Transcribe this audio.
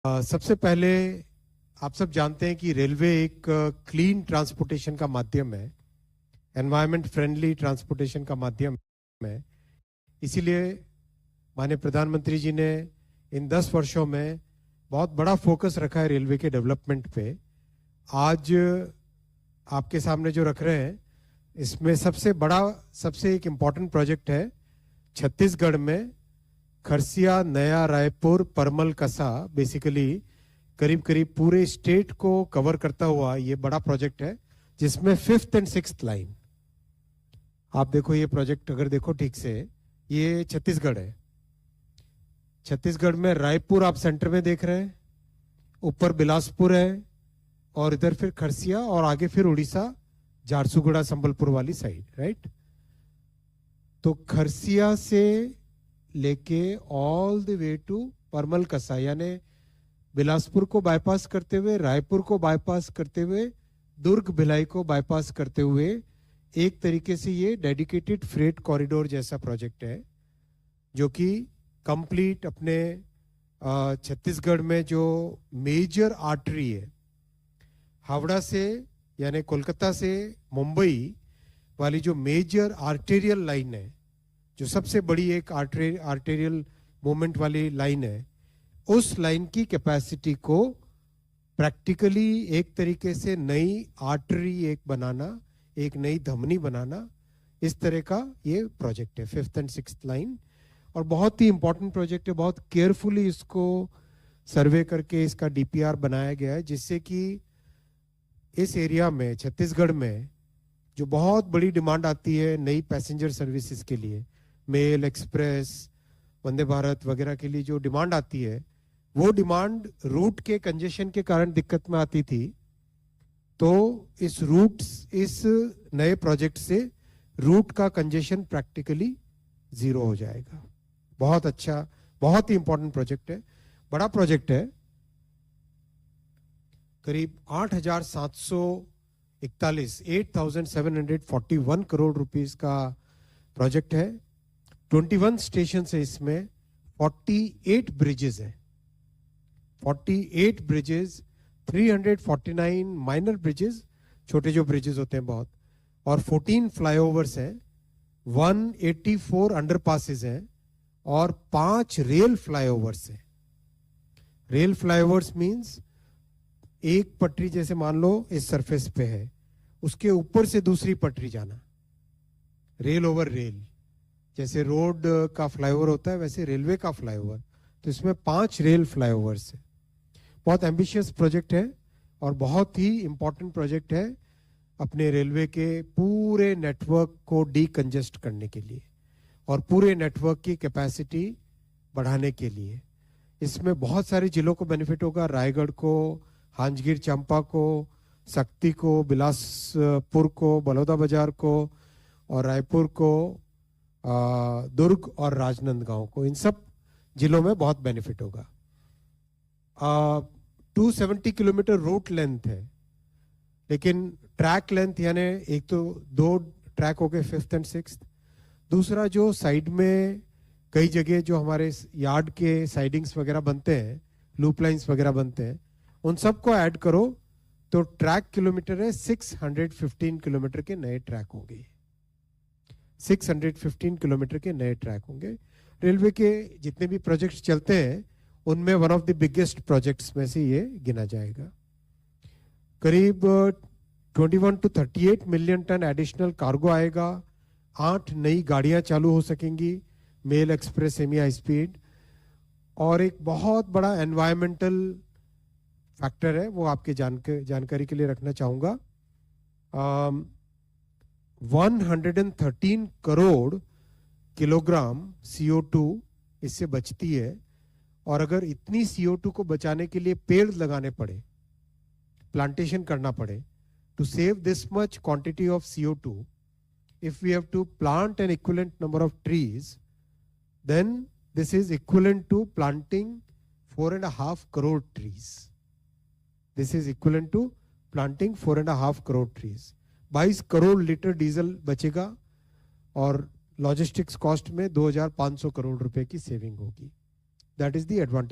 सबसे पहले आप सब जानते हैं कि रेलवे एक क्लीन ट्रांसपोर्टेशन का माध्यम है, एनवायरनमेंट फ्रेंडली ट्रांसपोर्टेशन का माध्यम है। इसीलिए माननीय प्रधानमंत्री जी ने इन 10 वर्षों में बहुत बड़ा फोकस रखा है रेलवे के डेवलपमेंट पे। आज आपके सामने जो रख रहे हैं, इसमें सबसे एक इम्पॉर्टेंट प्रोजेक्ट है छत्तीसगढ़ में खरसिया, नया रायपुर, परमल कसा, बेसिकली करीब करीब पूरे स्टेट को कवर करता हुआ ये बड़ा प्रोजेक्ट है, जिसमें 5th एंड 6th लाइन। आप देखो ये प्रोजेक्ट, अगर देखो ठीक से, ये छत्तीसगढ़ है। छत्तीसगढ़ में रायपुर आप सेंटर में देख रहे हैं, ऊपर बिलासपुर है, और इधर फिर खरसिया, और आगे फिर उड़ीसा, झारसुगुड़ा, संबलपुर वाली साइड, राइट। तो खरसिया से लेके ऑल द वे टू परमल कसा, यानी बिलासपुर को बाईपास करते हुए, रायपुर को बाईपास करते हुए, दुर्ग भिलाई को बाईपास करते हुए, एक तरीके से ये डेडिकेटेड फ्रेट कॉरिडोर जैसा प्रोजेक्ट है, जो कि कंप्लीट अपने छत्तीसगढ़ में जो मेजर आर्टरी है, हावड़ा से यानी कोलकाता से मुंबई वाली जो मेजर आर्टेरियल लाइन है, जो सबसे बड़ी एक आर्टेरियल मूवमेंट वाली लाइन है, उस लाइन की कैपेसिटी को प्रैक्टिकली एक तरीके से नई आर्टरी एक बनाना, एक नई धमनी बनाना, इस तरह का ये प्रोजेक्ट है 5th एंड 6th लाइन। और बहुत ही इंपॉर्टेंट प्रोजेक्ट है, बहुत केयरफुली इसको सर्वे करके इसका डीपीआर बनाया गया है, जिससे कि इस एरिया में, छत्तीसगढ़ में, जो बहुत बड़ी डिमांड आती है नई पैसेंजर सर्विसेज के लिए, मेल, एक्सप्रेस, वंदे भारत वगैरह के लिए जो डिमांड आती है, वो डिमांड रूट के कंजेशन के कारण दिक्कत में आती थी। तो इस नए प्रोजेक्ट से रूट का कंजेशन प्रैक्टिकली जीरो हो जाएगा। बहुत अच्छा, बहुत ही इंपॉर्टेंट प्रोजेक्ट है, बड़ा प्रोजेक्ट है। करीब 8,741 करोड़ रुपीस का प्रोजेक्ट है। 21 स्टेशन है इसमें, 48 ब्रिजेस है, 48 ब्रिजेस, 349 माइनर ब्रिजेस, छोटे जो ब्रिजेस होते हैं बहुत, और 14 फ्लाईओवर्स हैं, 184 अंडरपासेस हैं, और 5 रेल फ्लाईओवर्स हैं। रेल फ्लाईओवर्स मींस एक पटरी, जैसे मान लो इस सरफेस पे है, उसके ऊपर से दूसरी पटरी जाना, रेल ओवर रेल। जैसे रोड का फ्लाईओवर होता है, वैसे रेलवे का फ्लाईओवर। तो इसमें 5 रेल फ्लाईओवर्स है। बहुत एम्बिशियस प्रोजेक्ट है और बहुत ही इंपॉर्टेंट प्रोजेक्ट है अपने रेलवे के पूरे नेटवर्क को डीकंजेस्ट करने के लिए और पूरे नेटवर्क की कैपेसिटी बढ़ाने के लिए। इसमें बहुत सारे जिलों को बेनिफिट होगा, रायगढ़ को, हांजगीर चंपा को, सक्ती को, बिलासपुर को, बलौदाबाजार को, और रायपुर को, दुर्ग और राजनांदगांव को, इन सब जिलों में बहुत बेनिफिट होगा। 270 किलोमीटर रूट लेंथ है, लेकिन ट्रैक लेंथ यानी एक तो 2 ट्रैक हो गए 5th एंड 6th, दूसरा जो साइड में कई जगह जो हमारे यार्ड के साइडिंग्स वगैरह बनते हैं, लूप लाइंस वगैरह बनते हैं, उन सबको ऐड करो तो ट्रैक किलोमीटर है 615 किलोमीटर के नए ट्रैक होंगे। 615 किलोमीटर के नए ट्रैक होंगे। रेलवे के जितने भी प्रोजेक्ट्स चलते हैं, उनमें one of the biggest projects में से ये गिना जाएगा। करीब 21 to 38 million ton additional cargo आएगा। 8 नई गाड़ियां चालू हो सकेंगी, mail, express, semi high speed. और एक बहुत बड़ा एनवायरमेंटल फैक्टर है, वो आपके जानकारी के लिए रखना चाहूंगा। 113 करोड़ किलोग्राम CO2 इससे बचती है। और अगर इतनी CO2 को बचाने के लिए पेड़ लगाने पड़े, प्लांटेशन करना पड़े, to save this much quantity of CO2, if we have to plant an equivalent number of trees, then this is equivalent to planting 4.5 crore trees. This is equivalent to planting 4.5 crore trees. 22 crore litre diesel बचेगा और logistics cost में 2,500 करोड़ रुपए की saving होगी। That is the advantage.